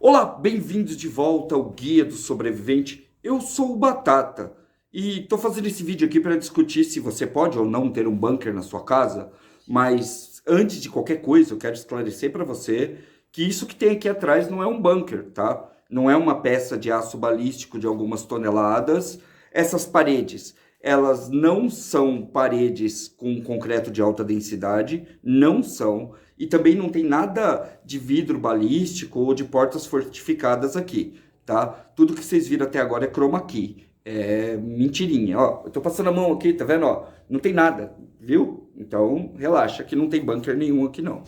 Olá, bem-vindos de volta ao Guia do Sobrevivente. Eu sou o Batata e estou fazendo esse vídeo aqui para discutir se você pode ou não ter um bunker na sua casa, mas antes de qualquer coisa eu quero esclarecer para você que isso que tem aqui atrás não é um bunker, tá? Não é uma peça de aço balístico de algumas toneladas. Essas paredes, elas não são paredes com concreto de alta densidade, não são. E também não tem nada de vidro balístico ou de portas fortificadas aqui, tá? Tudo que vocês viram até agora é chroma key. É mentirinha, ó. Eu tô passando a mão aqui, tá vendo, ó? Não tem nada, viu? Então, relaxa que não tem bunker nenhum aqui, não.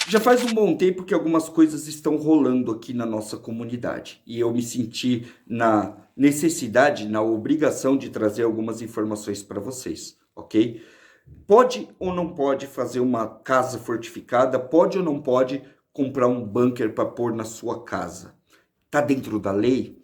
Já faz um bom tempo que algumas coisas estão rolando aqui na nossa comunidade e eu me senti na necessidade, na obrigação de trazer algumas informações para vocês, ok? Pode ou não pode fazer uma casa fortificada? Pode ou não pode comprar um bunker para pôr na sua casa? Tá dentro da lei?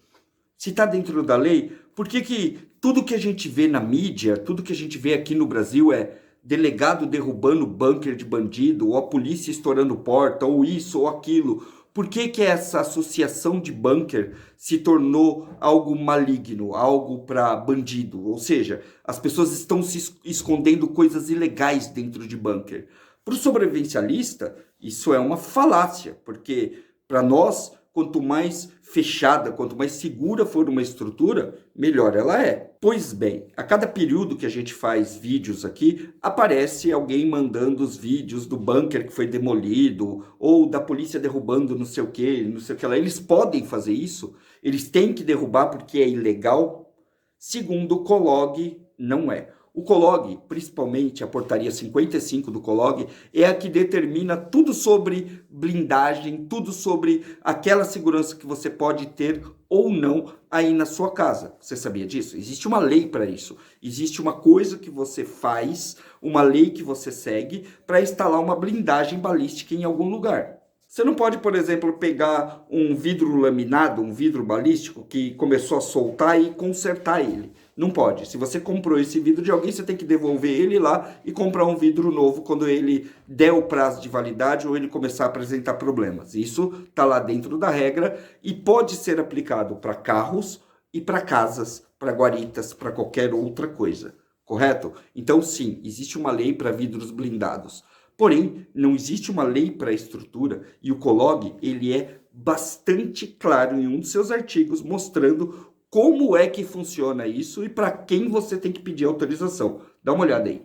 Se está dentro da lei, por que que tudo que a gente vê na mídia, tudo que a gente vê aqui no Brasil é delegado derrubando bunker de bandido, ou a polícia estourando porta, ou isso ou aquilo? Por que que essa associação de bunker se tornou algo maligno, algo para bandido? Ou seja, as pessoas estão se escondendo coisas ilegais dentro de bunker. Para o sobrevivencialista, isso é uma falácia, porque para nós, quanto mais fechada, quanto mais segura for uma estrutura, melhor ela é. Pois bem, a cada período que a gente faz vídeos aqui, aparece alguém mandando os vídeos do bunker que foi demolido, ou da polícia derrubando não sei o que, não sei o que lá. Eles podem fazer isso, eles têm que derrubar porque é ilegal. Segundo o Colog, não é. O Colog, principalmente a portaria 55 do Colog, é a que determina tudo sobre blindagem, tudo sobre aquela segurança que você pode ter ou não aí na sua casa. Você sabia disso? Existe uma lei para isso. Existe uma coisa que você faz, uma lei que você segue para instalar uma blindagem balística em algum lugar. Você não pode, por exemplo, pegar um vidro laminado, um vidro balístico que começou a soltar e consertar ele. Não pode. Se você comprou esse vidro de alguém, você tem que devolver ele lá e comprar um vidro novo quando ele der o prazo de validade ou ele começar a apresentar problemas. Isso está lá dentro da regra e pode ser aplicado para carros e para casas, para guaritas, para qualquer outra coisa. Correto? Então, sim, existe uma lei para vidros blindados. Porém, não existe uma lei para a estrutura e o Colog, ele é bastante claro em um dos seus artigos mostrando como é que funciona isso e para quem você tem que pedir autorização. Dá uma olhada aí.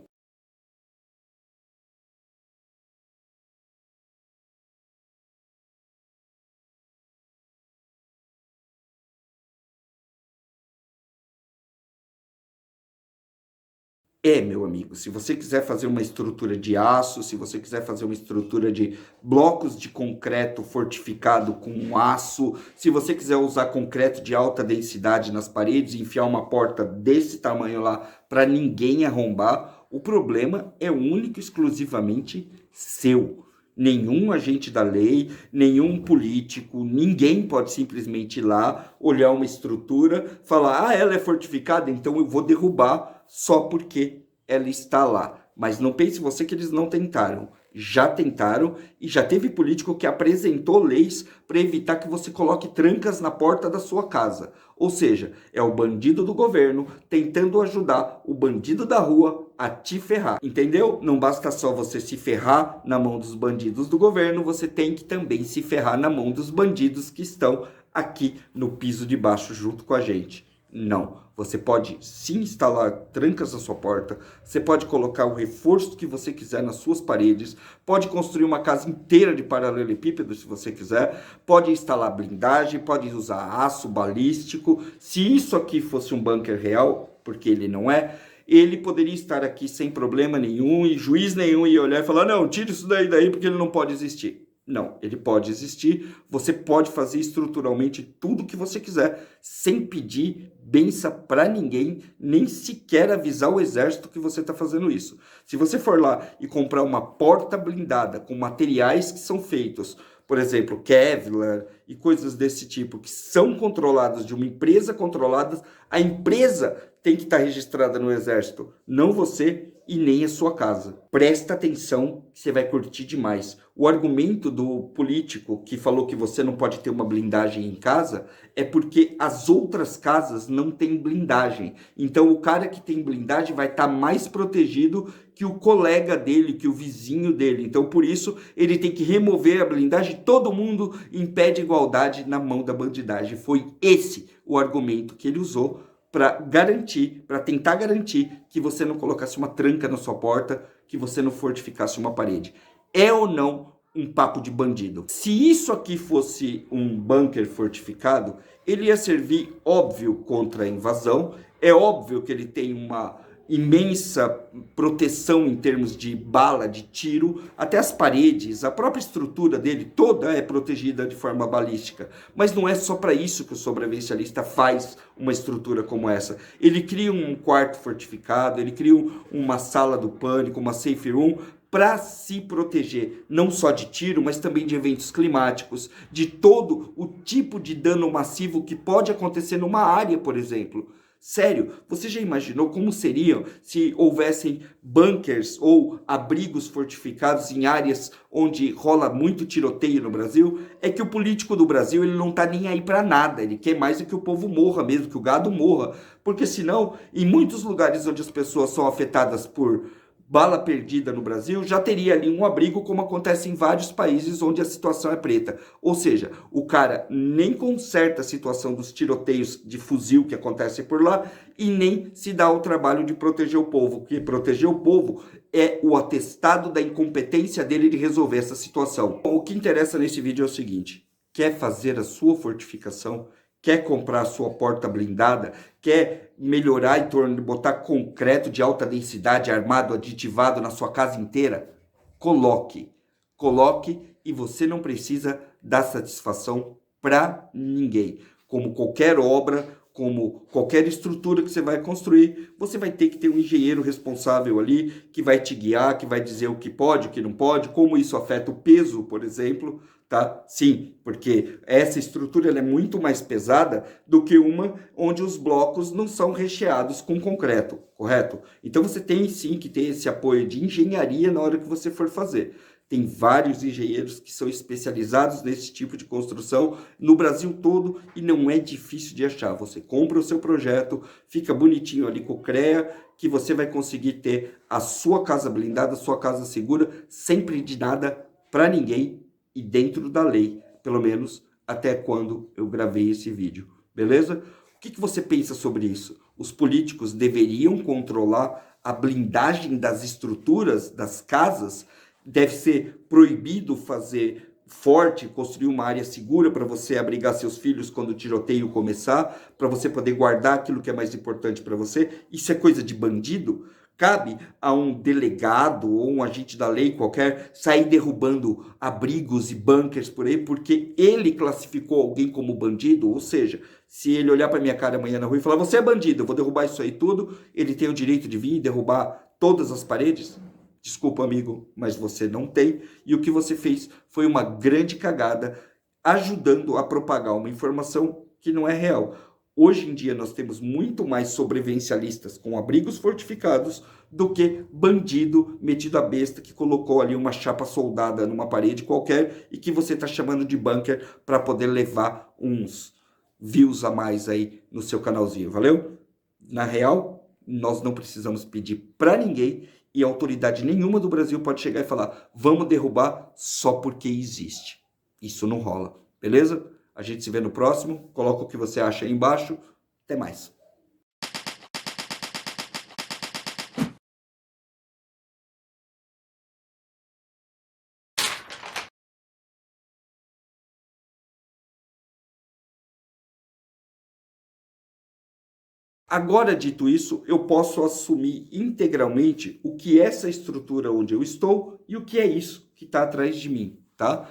É, meu amigo, se você quiser fazer uma estrutura de aço, se você quiser fazer uma estrutura de blocos de concreto fortificado com aço, se você quiser usar concreto de alta densidade nas paredes e enfiar uma porta desse tamanho lá para ninguém arrombar, o problema é único e exclusivamente seu. Nenhum agente da lei, nenhum político, ninguém pode simplesmente ir lá, olhar uma estrutura, falar, ah, ela é fortificada, então eu vou derrubar só porque ela está lá. Mas não pense você que eles não tentaram. Já tentaram e já teve político que apresentou leis para evitar que você coloque trancas na porta da sua casa. Ou seja, é o bandido do governo tentando ajudar o bandido da rua a te ferrar. Entendeu? Não basta só você se ferrar na mão dos bandidos do governo, você tem que também se ferrar na mão dos bandidos que estão aqui no piso de baixo junto com a gente. Não. Você pode sim instalar trancas na sua porta, você pode colocar o reforço que você quiser nas suas paredes, pode construir uma casa inteira de paralelepípedo se você quiser, pode instalar blindagem, pode usar aço balístico. Se isso aqui fosse um bunker real, porque ele não é, ele poderia estar aqui sem problema nenhum e juiz nenhum ia olhar e falar, não, tira isso daí porque ele não pode existir. Não, ele pode existir, você pode fazer estruturalmente tudo o que você quiser, sem pedir benção para ninguém, nem sequer avisar o exército que você está fazendo isso. Se você for lá e comprar uma porta blindada com materiais que são feitos, por exemplo, Kevlar e coisas desse tipo, que são controladas de uma empresa controlada, a empresa tem que estar registrada no exército, não você. e nem a sua casa. Presta atenção, que você vai curtir demais. O argumento do político que falou que você não pode ter uma blindagem em casa é porque as outras casas não têm blindagem. Então o cara que tem blindagem vai estar mais protegido que o colega dele, que o vizinho dele. Então por isso ele tem que remover a blindagem. Todo mundo impede igualdade na mão da bandidagem. Foi esse o argumento que ele usou para garantir, para tentar garantir que você não colocasse uma tranca na sua porta, que você não fortificasse uma parede. É ou não um papo de bandido? Se isso aqui fosse um bunker fortificado, ele ia servir, óbvio, contra a invasão. É óbvio que ele tem uma imensa proteção em termos de bala, de tiro, até as paredes, a própria estrutura dele toda é protegida de forma balística. Mas não é só para isso que o sobrevivencialista faz uma estrutura como essa. Ele cria um quarto fortificado, ele cria uma sala do pânico, uma safe room, para se proteger, não só de tiro, mas também de eventos climáticos, de todo o tipo de dano massivo que pode acontecer numa área, por exemplo. Sério, você já imaginou como seriam se houvessem bunkers ou abrigos fortificados em áreas onde rola muito tiroteio no Brasil? É que o político do Brasil ele não tá nem aí para nada, ele quer mais é que o povo morra mesmo, que o gado morra, porque senão, em muitos lugares onde as pessoas são afetadas por bala perdida no Brasil, já teria ali um abrigo, como acontece em vários países onde a situação é preta. Ou seja, o cara nem conserta a situação dos tiroteios de fuzil que acontecem por lá e nem se dá o trabalho de proteger o povo, porque proteger o povo é o atestado da incompetência dele de resolver essa situação. O que interessa nesse vídeo é o seguinte: quer fazer a sua fortificação? Quer comprar a sua porta blindada? Quer melhorar em torno de botar concreto de alta densidade armado, aditivado na sua casa inteira? Coloque. Coloque e você não precisa dar satisfação para ninguém. Como qualquer obra, como qualquer estrutura que você vai construir, você vai ter que ter um engenheiro responsável ali, que vai te guiar, que vai dizer o que pode, o que não pode, como isso afeta o peso, por exemplo, tá? Sim, porque essa estrutura ela é muito mais pesada do que uma onde os blocos não são recheados com concreto, correto? Então você tem sim que ter esse apoio de engenharia na hora que você for fazer. Tem vários engenheiros que são especializados nesse tipo de construção no Brasil todo e não é difícil de achar. Você compra o seu projeto, fica bonitinho ali com o CREA, que você vai conseguir ter a sua casa blindada, a sua casa segura, sempre de nada para ninguém e dentro da lei, pelo menos até quando eu gravei esse vídeo, beleza? O que você pensa sobre isso? Os políticos deveriam controlar a blindagem das estruturas, das casas? Deve ser proibido fazer forte, construir uma área segura para você abrigar seus filhos quando o tiroteio começar, para você poder guardar aquilo que é mais importante para você. Isso é coisa de bandido? Cabe a um delegado ou um agente da lei qualquer sair derrubando abrigos e bunkers por aí porque ele classificou alguém como bandido? Ou seja, se ele olhar para minha cara amanhã na rua e falar, você é bandido, eu vou derrubar isso aí tudo, ele tem o direito de vir e derrubar todas as paredes? Desculpa, amigo, mas você não tem. E o que você fez foi uma grande cagada, ajudando a propagar uma informação que não é real. Hoje em dia nós temos muito mais sobrevivencialistas com abrigos fortificados do que bandido metido a besta que colocou ali uma chapa soldada numa parede qualquer e que você está chamando de bunker para poder levar uns views a mais aí no seu canalzinho, valeu? Na real, nós não precisamos pedir para ninguém e autoridade nenhuma do Brasil pode chegar e falar, vamos derrubar só porque existe. Isso não rola, beleza? A gente se vê no próximo, coloca o que você acha aí embaixo, até mais. Agora, dito isso, eu posso assumir integralmente o que é essa estrutura onde eu estou e o que é isso que está atrás de mim, tá?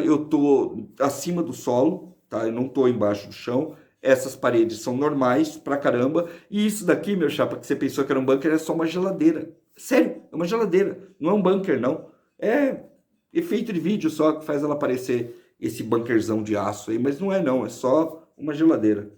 Eu estou acima do solo, tá? Eu não estou embaixo do chão. Essas paredes são normais pra caramba. E isso daqui, meu chapa, que você pensou que era um bunker, é só uma geladeira. Sério, é uma geladeira. Não é um bunker, não. É efeito de vídeo só que faz ela parecer esse bunkerzão de aço aí, mas não é não, é só uma geladeira.